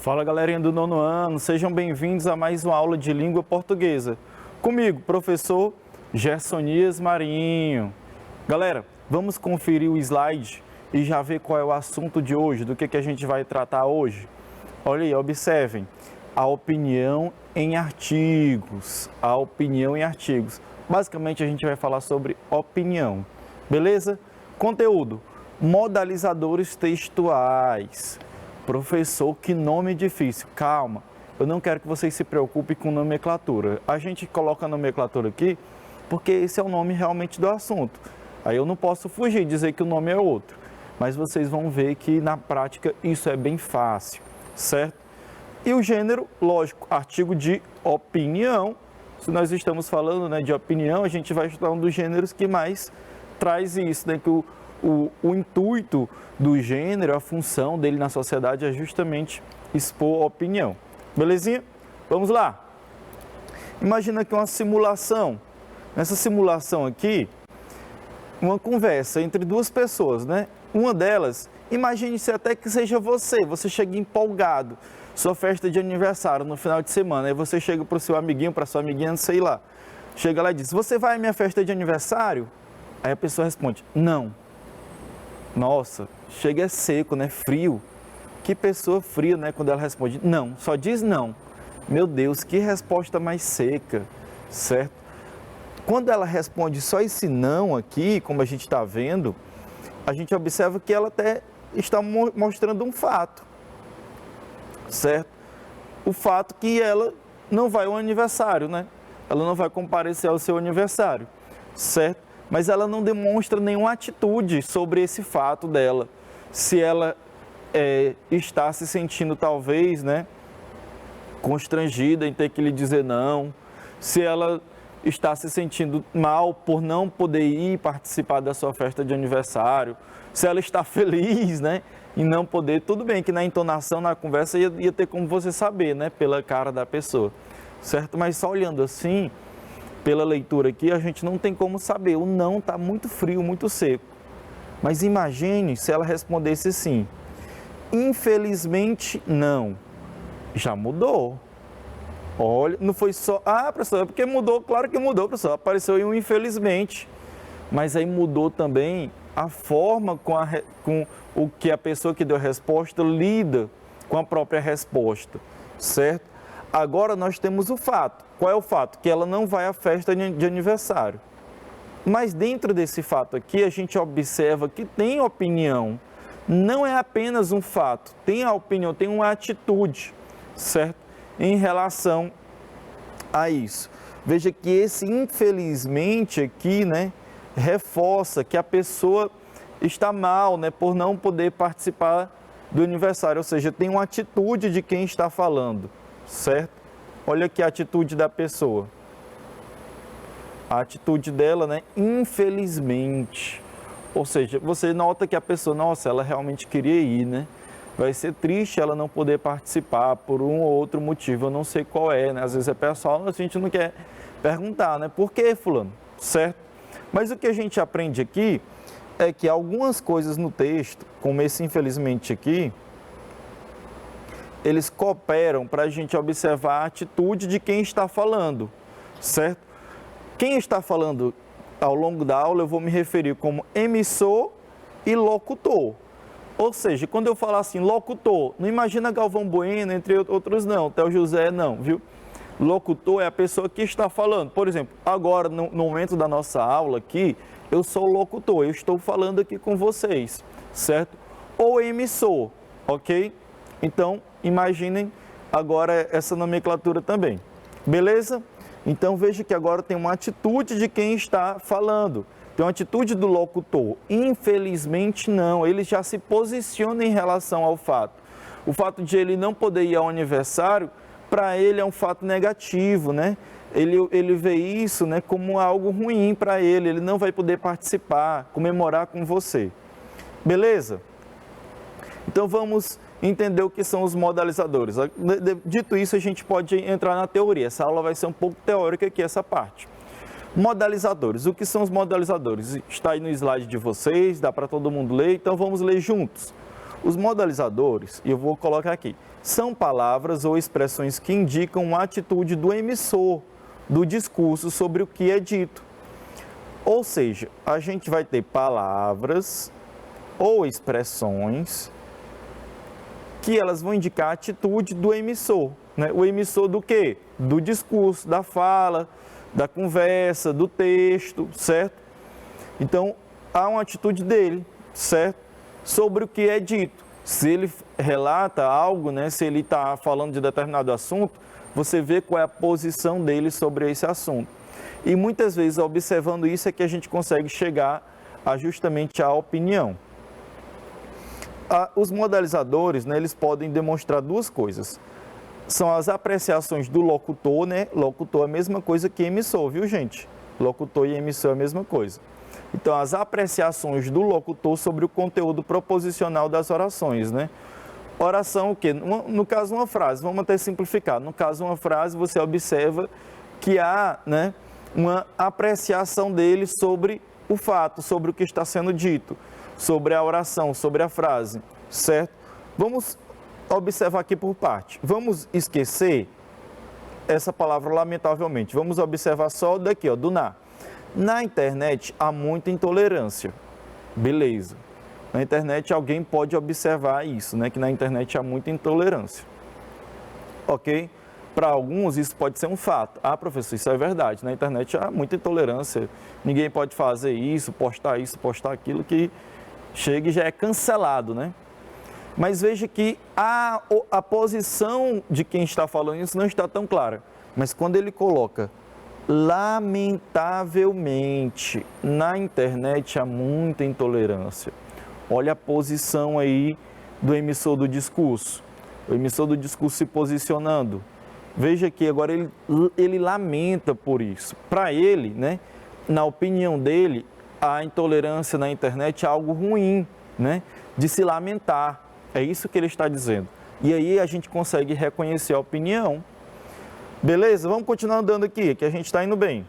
Fala galerinha do nono ano, sejam bem-vindos a mais uma aula de língua portuguesa. Comigo, professor Gersonias Marinho. Galera, vamos conferir o slide e já ver qual é o assunto de hoje, do que a gente vai tratar hoje. Olha aí, observem, a opinião em artigos, a opinião em artigos. Basicamente a gente vai falar sobre opinião, beleza? Conteúdo, modalizadores textuais. Professor, que nome difícil. Calma, eu não quero que vocês se preocupem com nomenclatura. A gente coloca a nomenclatura aqui porque esse é o nome realmente do assunto. Aí eu não posso fugir e dizer que o nome é outro. Mas vocês vão ver que na prática isso é bem fácil, certo? E o gênero, lógico, artigo de opinião. Se nós estamos falando, né, de opinião, a gente vai estudar um dos gêneros que mais traz isso, né, que o intuito do gênero, a função dele na sociedade é justamente expor a opinião. Belezinha? Vamos lá. Imagina aqui uma simulação. Nessa simulação aqui, uma conversa entre duas pessoas, né? Uma delas, imagine-se até que seja você chega empolgado, sua festa de aniversário no final de semana, aí você chega para o seu amiguinho, para sua amiguinha, não sei lá, chega lá e diz, você vai à minha festa de aniversário? Aí a pessoa responde, não. Nossa, chega é seco, né? Frio. Que pessoa fria, né? Quando ela responde não, só diz não. Meu Deus, que resposta mais seca, certo? Quando ela responde só esse não aqui, como a gente está vendo, a gente observa que ela até está mostrando um fato, certo? O fato que ela não vai ao aniversário, né? Ela não vai comparecer ao seu aniversário, certo? Mas ela não demonstra nenhuma atitude sobre esse fato dela. Se ela está se sentindo talvez, né, constrangida em ter que lhe dizer não, se ela está se sentindo mal por não poder ir participar da sua festa de aniversário, se ela está feliz, né, em não poder, tudo bem que na entonação, na conversa, ia ter como você saber, né, pela cara da pessoa, certo? Mas só olhando assim, pela leitura aqui, a gente não tem como saber, o não está muito frio, muito seco. Mas imagine se ela respondesse sim. Infelizmente, não. Já mudou. Olha, não foi só... Ah, professor, é porque mudou, claro que mudou, professor. Apareceu aí um infelizmente. Mas aí mudou também a forma com o que a pessoa que deu a resposta lida com a própria resposta, certo? Agora nós temos o fato. Qual é o fato? Que ela não vai à festa de aniversário. Mas dentro desse fato aqui, a gente observa que tem opinião. Não é apenas um fato, tem a opinião, tem uma atitude, certo? Em relação a isso. Veja que esse infelizmente aqui, né, reforça que a pessoa está mal, né, por não poder participar do aniversário. Ou seja, tem uma atitude de quem está falando, certo? Olha aqui a atitude da pessoa. A atitude dela, né? Infelizmente. Ou seja, você nota que a pessoa, nossa, ela realmente queria ir, né? Vai ser triste ela não poder participar por um ou outro motivo. Eu não sei qual é, né? Às vezes é pessoal, a gente não quer perguntar, né? Por que, fulano? Certo? Mas o que a gente aprende aqui é que algumas coisas no texto, como esse infelizmente aqui, eles cooperam para a gente observar a atitude de quem está falando, certo? Quem está falando ao longo da aula, eu vou me referir como emissor e locutor. Ou seja, quando eu falar assim, locutor, não imagina Galvão Bueno, entre outros não, Theo José não, viu? Locutor é a pessoa que está falando. Por exemplo, agora, no momento da nossa aula aqui, eu sou o locutor, eu estou falando aqui com vocês, certo? Ou emissor, ok? Então, imaginem agora essa nomenclatura também, beleza? Então, veja que agora tem uma atitude de quem está falando, tem uma atitude do locutor. Infelizmente, não, ele já se posiciona em relação ao fato. O fato de ele não poder ir ao aniversário, para ele é um fato negativo, né? Ele vê isso, né, como algo ruim para ele não vai poder participar, comemorar com você, beleza? Então, vamos entender o que são os modalizadores. Dito isso, a gente pode entrar na teoria. Essa aula vai ser um pouco teórica aqui, essa parte. Modalizadores. O que são os modalizadores? Está aí no slide de vocês, dá para todo mundo ler, então vamos ler juntos. Os modalizadores, e eu vou colocar aqui, são palavras ou expressões que indicam a atitude do emissor do discurso sobre o que é dito. Ou seja, a gente vai ter palavras ou expressões que elas vão indicar a atitude do emissor, né? O emissor do quê? Do discurso, da fala, da conversa, do texto, certo? Então, há uma atitude dele, certo? Sobre o que é dito. Se ele relata algo, né? Se ele está falando de determinado assunto, você vê qual é a posição dele sobre esse assunto. E muitas vezes, observando isso, é que a gente consegue chegar justamente à opinião. Os modalizadores, né, eles podem demonstrar duas coisas. São as apreciações do locutor, né? Locutor é a mesma coisa que emissor, viu, gente? Locutor e emissor é a mesma coisa. Então, as apreciações do locutor sobre o conteúdo proposicional das orações, né? Oração o quê? No caso, uma frase, vamos até simplificar. No caso, uma frase, você observa que há, né, uma apreciação dele sobre o fato, sobre o que está sendo dito, sobre a oração, sobre a frase, certo? Vamos observar aqui por parte. Vamos esquecer essa palavra lamentavelmente. Vamos observar só daqui, ó, do na. Na internet há muita intolerância. Beleza. Na internet alguém pode observar isso, né? Que na internet há muita intolerância. Ok? Para alguns isso pode ser um fato. Ah, professor, isso é verdade. Na internet há muita intolerância. Ninguém pode fazer isso, postar aquilo, que chega e já é cancelado, né? Mas veja que a posição de quem está falando isso não está tão clara. Mas quando ele coloca, lamentavelmente, na internet há muita intolerância. Olha a posição aí do emissor do discurso. O emissor do discurso se posicionando. Veja que agora ele lamenta por isso. Para ele, né, na opinião dele, a intolerância na internet é algo ruim, né, de se lamentar. É isso que ele está dizendo. E aí a gente consegue reconhecer a opinião. Beleza? Vamos continuar andando aqui, que a gente está indo bem.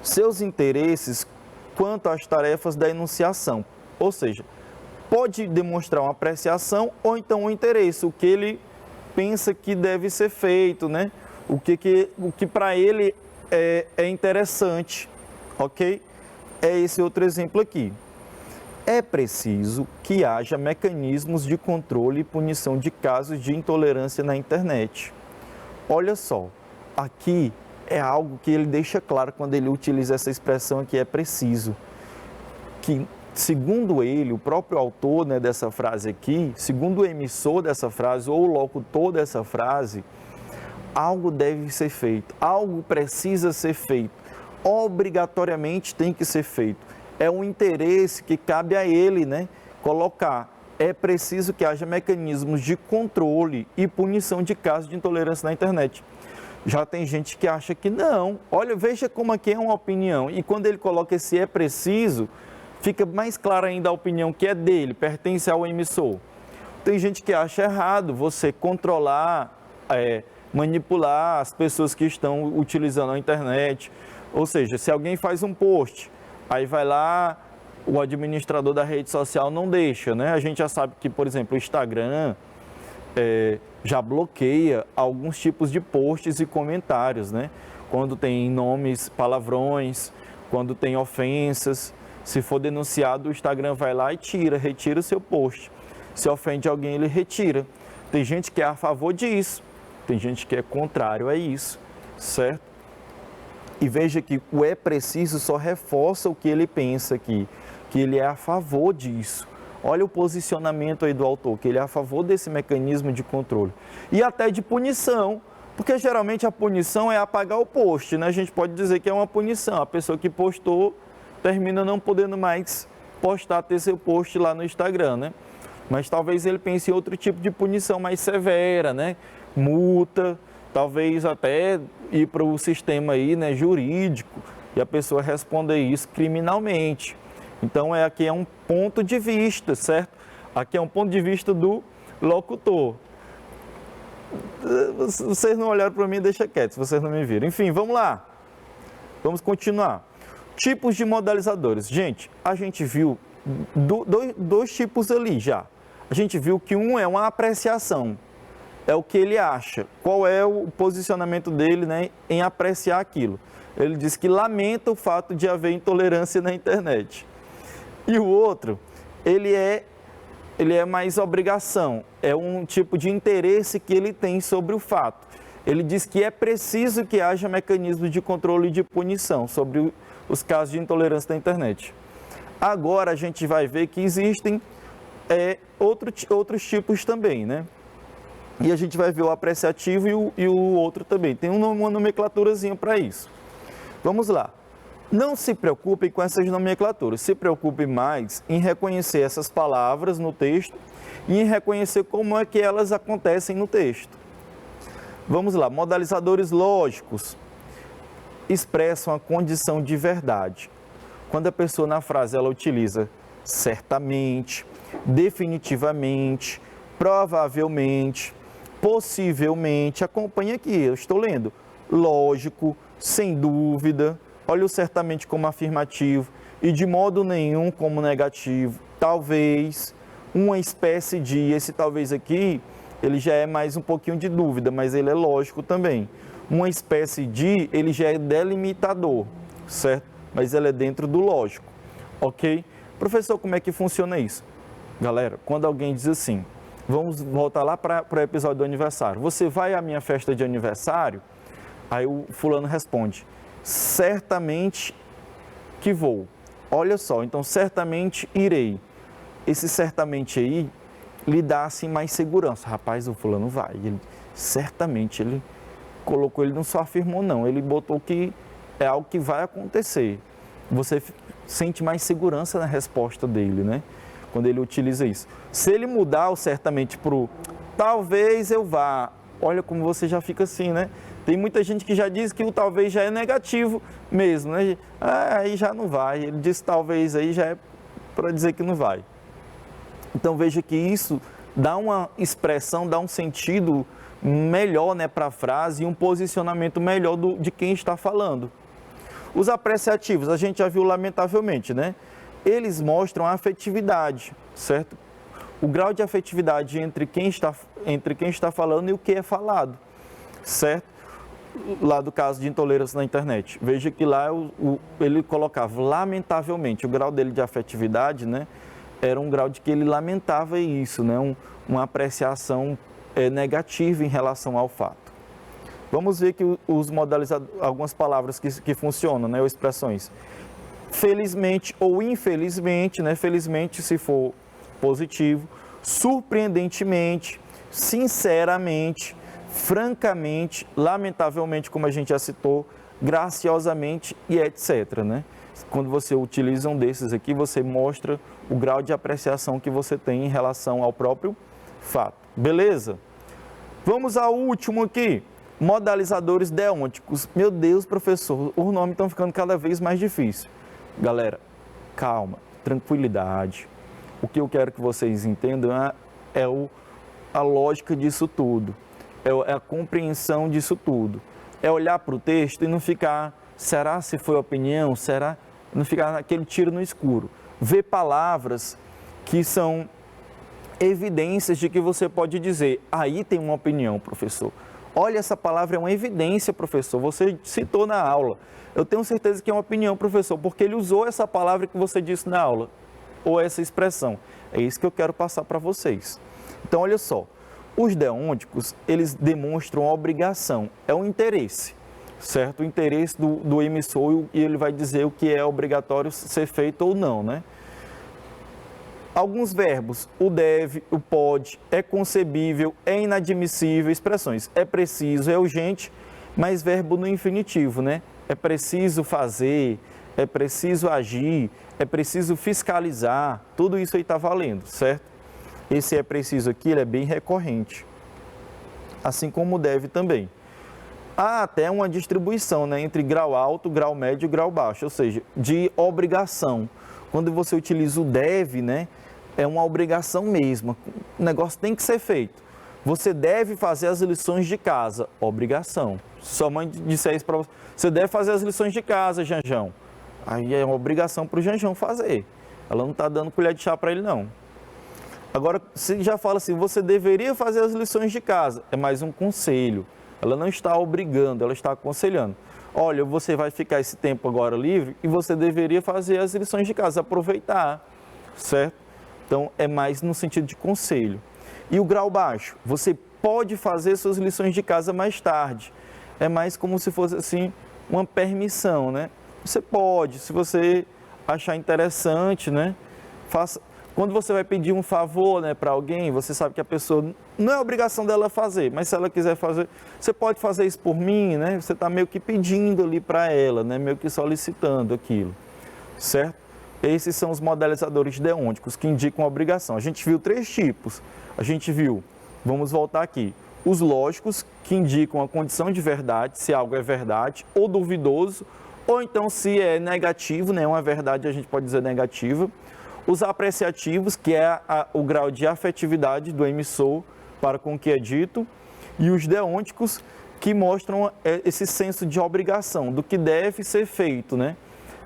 Seus interesses quanto às tarefas da enunciação. Ou seja, pode demonstrar uma apreciação ou então um interesse, o que ele pensa que deve ser feito, né? O que para ele é interessante, ok? É esse outro exemplo aqui. É preciso que haja mecanismos de controle e punição de casos de intolerância na internet. Olha só, aqui é algo que ele deixa claro quando ele utiliza essa expressão aqui, é preciso. Que, segundo ele, o próprio autor, né, dessa frase aqui, segundo o emissor dessa frase ou o locutor dessa frase, algo deve ser feito, algo precisa ser feito, obrigatoriamente tem que ser feito. É um interesse que cabe a ele, né, colocar. É preciso que haja mecanismos de controle e punição de casos de intolerância na internet. Já tem gente que acha que não. Olha, veja como aqui é uma opinião. E quando ele coloca esse é preciso, fica mais clara ainda a opinião que é dele, pertence ao emissor. Tem gente que acha errado você controlar, manipular as pessoas que estão utilizando a internet. Ou seja, se alguém faz um post, aí vai lá, o administrador da rede social não deixa, né? A gente já sabe que, por exemplo, o Instagram já bloqueia alguns tipos de posts e comentários, né? Quando tem nomes, palavrões, quando tem ofensas. Se for denunciado, o Instagram vai lá e retira o seu post. Se ofende alguém, ele retira. Tem gente que é a favor disso, tem gente que é contrário a isso, certo? E veja que o é preciso só reforça o que ele pensa aqui, que ele é a favor disso. Olha o posicionamento aí do autor, que ele é a favor desse mecanismo de controle. E até de punição, porque geralmente a punição é apagar o post, né? A gente pode dizer que é uma punição. A pessoa que postou termina não podendo mais postar, ter seu post lá no Instagram, né? Mas talvez ele pense em outro tipo de punição mais severa, né? Multa, talvez até ir para o sistema aí, né, jurídico, e a pessoa responder isso criminalmente. Então, aqui é um ponto de vista, certo? Aqui é um ponto de vista do locutor. Vocês não olharam para mim, deixa quieto, se vocês não me viram. Enfim, vamos lá. Vamos continuar. Tipos de modalizadores. Gente, a gente viu dois tipos ali já. A gente viu que um é uma apreciação, é o que ele acha, qual é o posicionamento dele, né, em apreciar aquilo. Ele diz que lamenta o fato de haver intolerância na internet. E o outro, ele é mais obrigação, é um tipo de interesse que ele tem sobre o fato. Ele diz que é preciso que haja mecanismos de controle e de punição sobre os casos de intolerância na internet. Agora a gente vai ver que existem outros tipos também, né? E a gente vai ver o apreciativo e o outro também. Tem uma nomenclaturazinha para isso. Vamos lá. Não se preocupem com essas nomenclaturas, se preocupem mais em reconhecer essas palavras no texto e em reconhecer como é que elas acontecem no texto. Vamos lá, modalizadores lógicos expressam a condição de verdade. Quando a pessoa na frase ela utiliza certamente, definitivamente, provavelmente, possivelmente, acompanhe aqui, eu estou lendo, lógico, sem dúvida, olha o certamente como afirmativo e de modo nenhum como negativo, talvez, uma espécie de, esse talvez aqui, ele já é mais um pouquinho de dúvida, mas ele é lógico também. Uma espécie de, ele já é delimitador, certo? Mas ele é dentro do lógico, ok? Professor, como é que funciona isso? Galera, quando alguém diz assim, vamos voltar lá para o episódio do aniversário, você vai à minha festa de aniversário? Aí o fulano responde, certamente que vou. Olha só, então certamente irei. Esse certamente aí lhe dá assim mais segurança. Rapaz, o fulano vai. Certamente, ele colocou, ele não só afirmou não, ele botou que é algo que vai acontecer. Você sente mais segurança na resposta dele, né? Quando ele utiliza isso. Se ele mudar o certamente para o talvez eu vá, olha como você já fica assim, né? Tem muita gente que já diz que o talvez já é negativo mesmo, né? Aí já não vai. Ele diz talvez aí já é para dizer que não vai. Então veja que isso dá uma expressão, dá um sentido melhor, né, para a frase e um posicionamento melhor de quem está falando. Os apreciativos, a gente já viu lamentavelmente, né? Eles mostram a afetividade, certo? O grau de afetividade entre quem está falando e o que é falado, certo? Lá do caso de intolerância na internet. Veja que lá ele colocava lamentavelmente, o grau dele de afetividade, né? Era um grau de que ele lamentava isso, né? Uma apreciação negativa em relação ao fato. Vamos ver que os modalizadores, algumas palavras que funcionam, né? Ou expressões. Felizmente ou infelizmente, né? Felizmente se for positivo, surpreendentemente, sinceramente, francamente, lamentavelmente, como a gente já citou, graciosamente e etc, né? Quando você utiliza um desses aqui, você mostra o grau de apreciação que você tem em relação ao próprio fato. Beleza? Vamos ao último aqui, modalizadores deônticos. Meu Deus, professor, os nomes estão ficando cada vez mais difíceis. Galera, calma, tranquilidade. O que eu quero que vocês entendam é a lógica disso tudo, é a compreensão disso tudo. É olhar para o texto e não ficar, será se foi opinião, será? Não ficar naquele tiro no escuro. Ver palavras que são evidências de que você pode dizer, aí tem uma opinião, professor. Olha, essa palavra é uma evidência, professor, você citou na aula. Eu tenho certeza que é uma opinião, professor, porque ele usou essa palavra que você disse na aula, ou essa expressão. É isso que eu quero passar para vocês. Então, olha só, os deônticos, eles demonstram a obrigação, é um interesse, certo? O interesse do emissor e ele vai dizer o que é obrigatório ser feito ou não, né? Alguns verbos, o deve, o pode, é concebível, é inadmissível, expressões, é preciso, é urgente, mas verbo no infinitivo, né? É preciso fazer, é preciso agir, é preciso fiscalizar, tudo isso aí está valendo, certo? Esse é preciso aqui, ele é bem recorrente, assim como o deve também. Há até uma distribuição, né, entre grau alto, grau médio e grau baixo, ou seja, de obrigação. Quando você utiliza o deve, né, é uma obrigação mesmo, o negócio tem que ser feito. Você deve fazer as lições de casa, obrigação. Sua mãe disser isso para você, você deve fazer as lições de casa, Janjão. Aí é uma obrigação para o Janjão fazer. Ela não está dando colher de chá para ele, não. Agora, se já fala assim, você deveria fazer as lições de casa, é mais um conselho. Ela não está obrigando, ela está aconselhando. Olha, você vai ficar esse tempo agora livre e você deveria fazer as lições de casa, aproveitar, certo? Então, é mais no sentido de conselho. E o grau baixo, você pode fazer suas lições de casa mais tarde. É mais como se fosse assim, uma permissão, né? Você pode, se você achar interessante, né? Faça. Quando você vai pedir um favor, né, para alguém, você sabe que a pessoa não é obrigação dela fazer, mas se ela quiser fazer, você pode fazer isso por mim, né? Você está meio que pedindo ali para ela, né? Meio que solicitando aquilo, certo? Esses são os modelizadores deônticos que indicam a obrigação. A gente viu 3 tipos. A gente viu, vamos voltar aqui, os lógicos, que indicam a condição de verdade, se algo é verdade ou duvidoso, ou então se é negativo, né? Uma verdade a gente pode dizer negativa. Os apreciativos, que é o grau de afetividade do emissor para com o que é dito, e os deônticos, que mostram esse senso de obrigação, do que deve ser feito, né?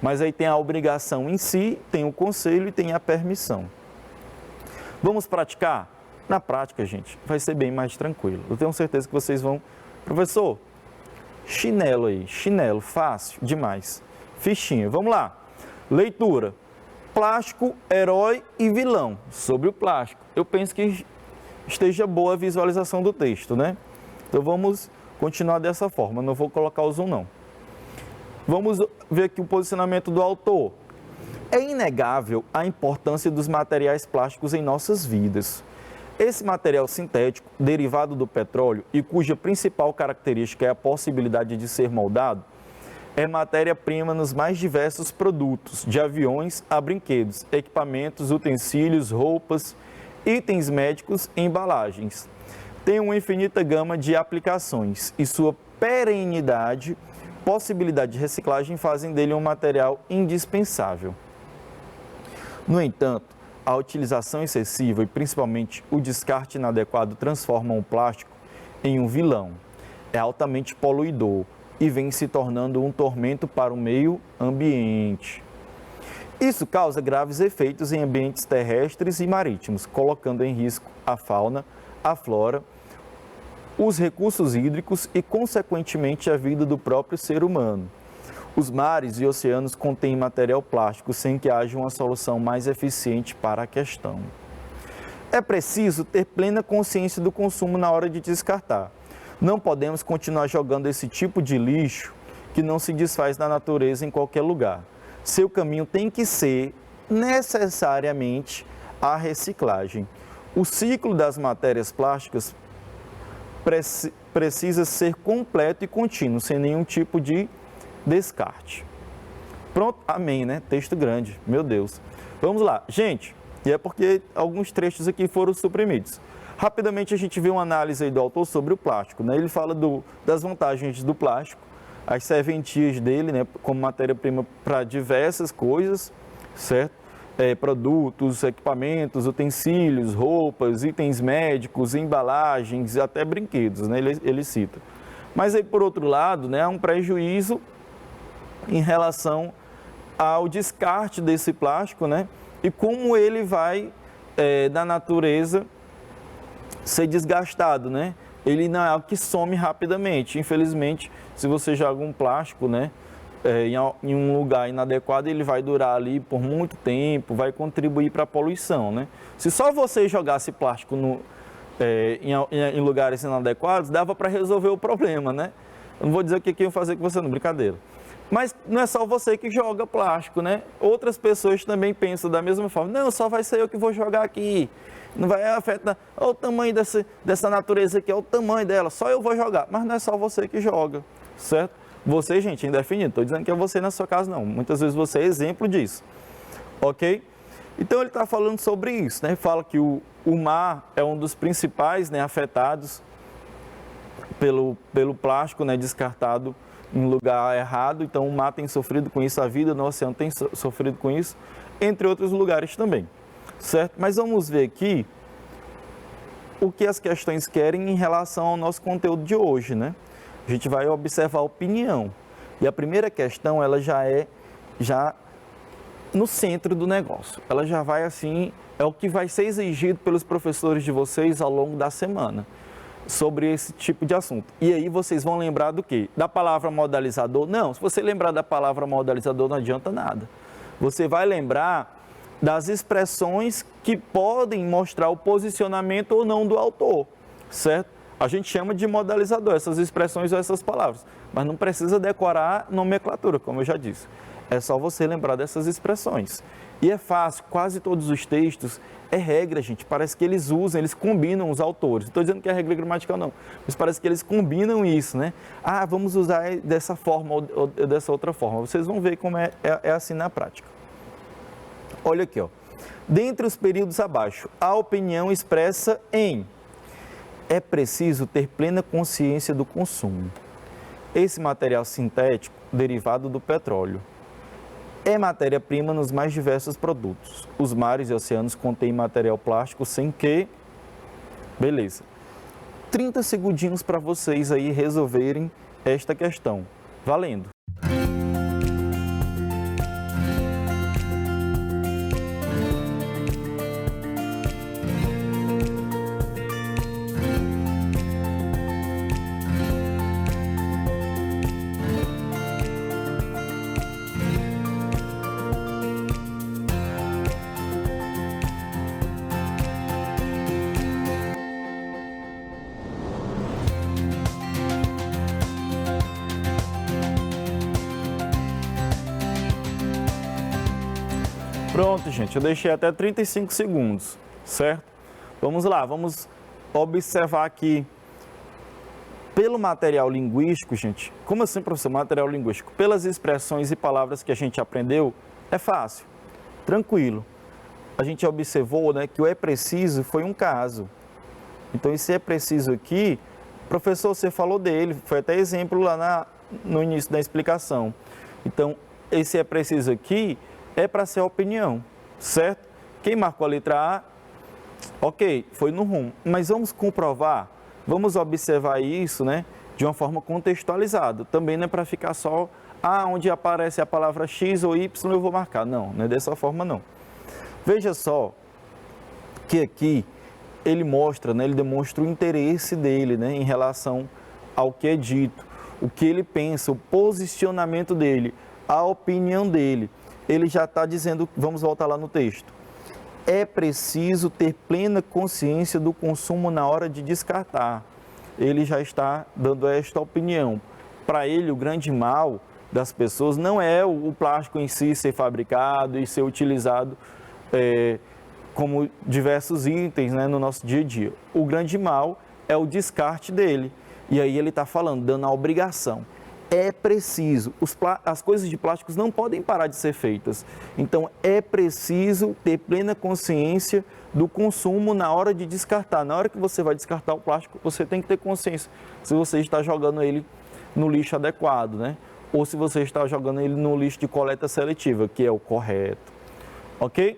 Mas aí tem a obrigação em si, tem o conselho e tem a permissão. Vamos praticar? Na prática, gente, vai ser bem mais tranquilo. Eu tenho certeza que vocês vão... Professor, chinelo aí, chinelo, fácil demais. Fichinha, vamos lá. Leitura. Plástico, herói e vilão. Sobre o plástico, eu penso que esteja boa a visualização do texto, né? Então vamos continuar dessa forma, não vou colocar o zoom não. Vamos ver aqui o posicionamento do autor. É inegável a importância dos materiais plásticos em nossas vidas. Esse material sintético, derivado do petróleo e cuja principal característica é a possibilidade de ser moldado, é matéria-prima nos mais diversos produtos, de aviões a brinquedos, equipamentos, utensílios, roupas, itens médicos e embalagens. Tem uma infinita gama de aplicações e sua perenidade, possibilidade de reciclagem fazem dele um material indispensável. No entanto, a utilização excessiva e principalmente o descarte inadequado transformam o plástico em um vilão. É altamente poluidor e vem se tornando um tormento para o meio ambiente. Isso causa graves efeitos em ambientes terrestres e marítimos, colocando em risco a fauna, a flora, os recursos hídricos e, consequentemente, a vida do próprio ser humano. Os mares e oceanos contêm material plástico sem que haja uma solução mais eficiente para a questão. É preciso ter plena consciência do consumo na hora de descartar. Não podemos continuar jogando esse tipo de lixo que não se desfaz na natureza em qualquer lugar. Seu caminho tem que ser, necessariamente, a reciclagem. O ciclo das matérias plásticas precisa ser completo e contínuo, sem nenhum tipo de descarte. Pronto, amém, né? Texto grande, meu Deus. Vamos lá, gente, e é porque alguns trechos aqui foram suprimidos. Rapidamente a gente vê uma análise aí do autor sobre o plástico, né? Ele fala das vantagens do plástico, as serventias dele, né, como matéria-prima para diversas coisas, certo? Produtos, equipamentos, utensílios, roupas, itens médicos, embalagens e até brinquedos, né? Ele cita. Mas aí, por outro lado, né, há um prejuízo em relação ao descarte desse plástico, né? E como ele vai, da natureza, ser desgastado, né? Ele não é algo que some rapidamente. Infelizmente, se você joga um plástico, né, em um lugar inadequado, ele vai durar ali por muito tempo, vai contribuir para a poluição, né? Se só você jogasse plástico em lugares inadequados, dava para resolver o problema, né? Eu não vou dizer o que eu fazer com você, não, brincadeira. Mas não é só você que joga plástico, né? Outras pessoas também pensam da mesma forma. Não, só vai ser eu que vou jogar aqui. Não vai afetar. Olha o tamanho dessa natureza aqui, olha o tamanho dela. Só eu vou jogar. Mas não é só você que joga, certo? Você, gente, indefinido. Estou dizendo que é você na sua casa, não. Muitas vezes você é exemplo disso. Ok? Então ele está falando sobre isso, né? Fala que o mar é um dos principais, né, afetados pelo plástico, né, descartado em lugar errado. Então o mar tem sofrido com isso, a vida no oceano tem sofrido com isso, entre outros lugares também, certo? Mas vamos ver aqui o que as questões querem em relação ao nosso conteúdo de hoje, né? A gente vai observar a opinião. E a primeira questão, ela já é já no centro do negócio. Ela já vai assim, é o que vai ser exigido pelos professores de vocês ao longo da semana sobre esse tipo de assunto. E aí vocês vão lembrar do quê? Da palavra modalizador? Não, se você lembrar da palavra modalizador não adianta nada. Você vai lembrar das expressões que podem mostrar o posicionamento ou não do autor, certo? A gente chama de modalizador, essas expressões ou essas palavras, mas não precisa decorar nomenclatura, como eu já disse. É só você lembrar dessas expressões. E é fácil, quase todos os textos, é regra, gente. Parece que eles usam, eles combinam os autores. Não estou dizendo que é regra gramatical, não. Mas parece que eles combinam isso, né? Ah, vamos usar dessa forma ou dessa outra forma. Vocês vão ver como é assim na prática. Olha aqui, ó. Dentre os períodos abaixo, a opinião expressa em: é preciso ter plena consciência do consumo. Esse material sintético, derivado do petróleo, é matéria-prima nos mais diversos produtos. Os mares e oceanos contêm material plástico sem que... Beleza. 30 segundinhos para vocês aí resolverem esta questão. Valendo! Pronto, gente, eu deixei até 35 segundos, certo? Vamos lá, vamos observar aqui. Pelo material linguístico, gente, como assim, professor, material linguístico? Pelas expressões e palavras que a gente aprendeu, é fácil, tranquilo. A gente observou, né, que o é preciso foi um caso. Então, esse é preciso aqui, professor, você falou dele, foi até exemplo lá no início da explicação. Então, esse é preciso aqui é para ser a opinião, certo? Quem marcou a letra A, ok, foi no rumo. Mas vamos comprovar, vamos observar isso, né, de uma forma contextualizada. Também não é para ficar só, onde aparece a palavra X ou Y eu vou marcar. Não, não é dessa forma não. Veja só que aqui ele mostra, né, ele demonstra o interesse dele, né, em relação ao que é dito, o que ele pensa, o posicionamento dele, a opinião dele. Ele já está dizendo, vamos voltar lá no texto, é preciso ter plena consciência do consumo na hora de descartar. Ele já está dando esta opinião. Para ele, o grande mal das pessoas não é o plástico em si ser fabricado e ser utilizado como diversos itens, né, no nosso dia a dia. O grande mal é o descarte dele. E aí ele está falando, dando a obrigação. É preciso, as coisas de plásticos não podem parar de ser feitas. Então, é preciso ter plena consciência do consumo na hora de descartar. Na hora que você vai descartar o plástico, você tem que ter consciência se você está jogando ele no lixo adequado, né? Ou se você está jogando ele no lixo de coleta seletiva, que é o correto. Ok?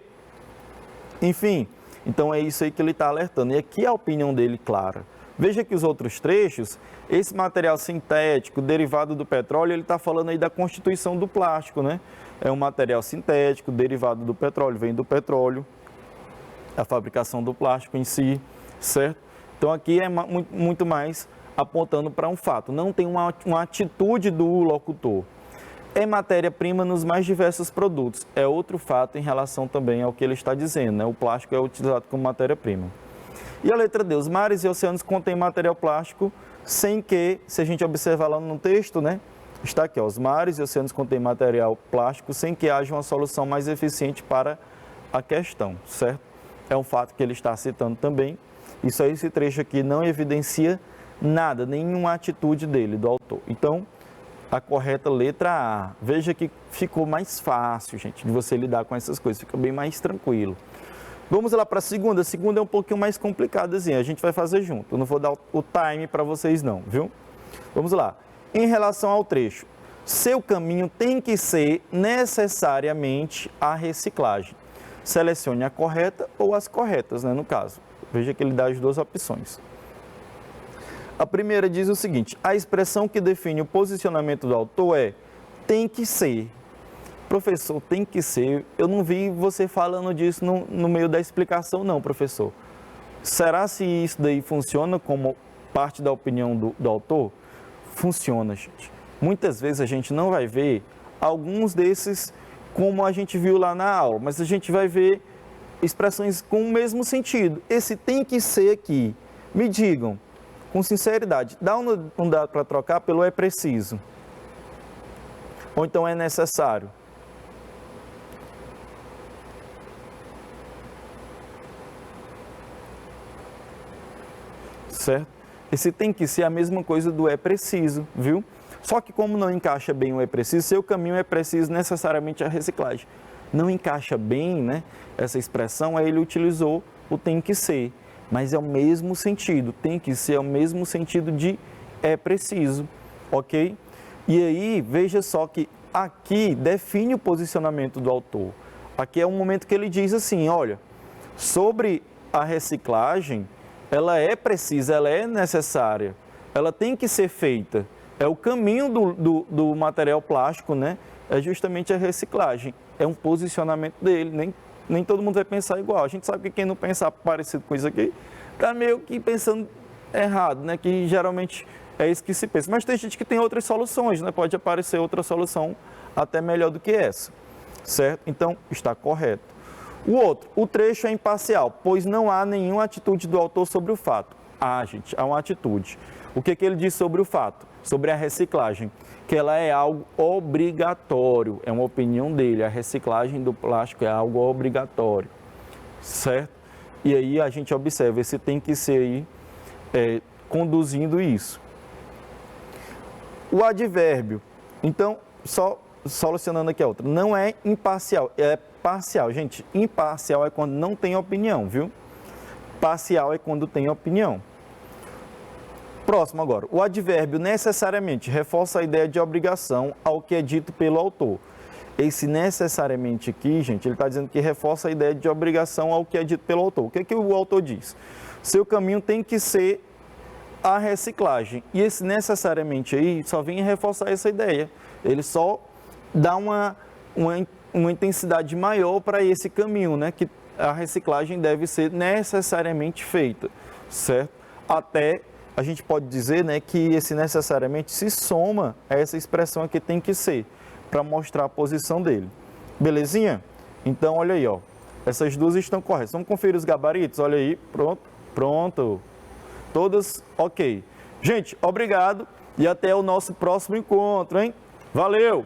Enfim, então é isso aí que ele está alertando. E aqui a opinião dele clara. Veja que os outros trechos, esse material sintético derivado do petróleo, ele está falando aí da constituição do plástico, né? É um material sintético derivado do petróleo, vem do petróleo, a fabricação do plástico em si, certo? Então aqui é muito mais apontando para um fato, não tem uma atitude do locutor. É matéria-prima nos mais diversos produtos, é outro fato em relação também ao que ele está dizendo, né? O plástico é utilizado como matéria-prima. E a letra D, os mares e oceanos contêm material plástico sem que, se a gente observar lá no texto, né? Está aqui, ó, os mares e oceanos contêm material plástico sem que haja uma solução mais eficiente para a questão, certo? É um fato que ele está citando também. Isso aí, esse trecho aqui não evidencia nada, nenhuma atitude dele, do autor. Então, a correta letra A. Veja que ficou mais fácil, gente, de você lidar com essas coisas, fica bem mais tranquilo. Vamos lá para a segunda. A segunda é um pouquinho mais complicadazinha, a gente vai fazer junto. Eu não vou dar o time para vocês não, viu? Vamos lá. Em relação ao trecho, seu caminho tem que ser necessariamente a reciclagem. Selecione a correta ou as corretas, né, no caso. Veja que ele dá as duas opções. A primeira diz o seguinte, a expressão que define o posicionamento do autor é tem que ser. Professor, tem que ser. Eu não vi você falando disso no meio da explicação, não, professor. Será se isso daí funciona como parte da opinião do autor? Funciona, gente. Muitas vezes a gente não vai ver alguns desses como a gente viu lá na aula, mas a gente vai ver expressões com o mesmo sentido. Esse tem que ser aqui. Me digam, com sinceridade, dá um dado para trocar pelo é preciso. Ou então é necessário. Certo? Esse tem que ser a mesma coisa do é preciso, viu? Só que como não encaixa bem o é preciso, seu caminho é preciso necessariamente a reciclagem. Não encaixa bem, né, essa expressão, aí ele utilizou o tem que ser, mas é o mesmo sentido, tem que ser o mesmo sentido de é preciso, ok? E aí, veja só que aqui define o posicionamento do autor. Aqui é um momento que ele diz assim, olha, sobre a reciclagem, ela é precisa, ela é necessária, ela tem que ser feita. É o caminho do material plástico, né? É justamente a reciclagem. É um posicionamento dele, nem todo mundo vai pensar igual. A gente sabe que quem não pensar parecido com isso aqui, está meio que pensando errado, né? Que geralmente é isso que se pensa. Mas tem gente que tem outras soluções, né? Pode aparecer outra solução até melhor do que essa, certo? Então, está correto. O outro, o trecho é imparcial, pois não há nenhuma atitude do autor sobre o fato. Gente, há uma atitude. O que ele diz sobre o fato? Sobre a reciclagem, que ela é algo obrigatório, é uma opinião dele, a reciclagem do plástico é algo obrigatório, certo? E aí a gente observa, esse tem que ser aí, conduzindo isso. O advérbio, então, só solucionando aqui a outra, não é imparcial, é parcial. Gente, imparcial é quando não tem opinião, viu? Parcial é quando tem opinião. Próximo agora, o advérbio necessariamente reforça a ideia de obrigação ao que é dito pelo autor. Esse necessariamente aqui, gente, ele está dizendo que reforça a ideia de obrigação ao que é dito pelo autor. O que o autor diz? Seu caminho tem que ser a reciclagem. E esse necessariamente aí só vem reforçar essa ideia. Ele só dá uma intensidade maior para esse caminho, né? Que a reciclagem deve ser necessariamente feita, certo? Até a gente pode dizer, né, que esse necessariamente se soma a essa expressão aqui tem que ser, para mostrar a posição dele. Belezinha? Então, olha aí, ó. Essas duas estão corretas. Vamos conferir os gabaritos? Olha aí. Pronto. Todas ok. Gente, obrigado e até o nosso próximo encontro, hein? Valeu!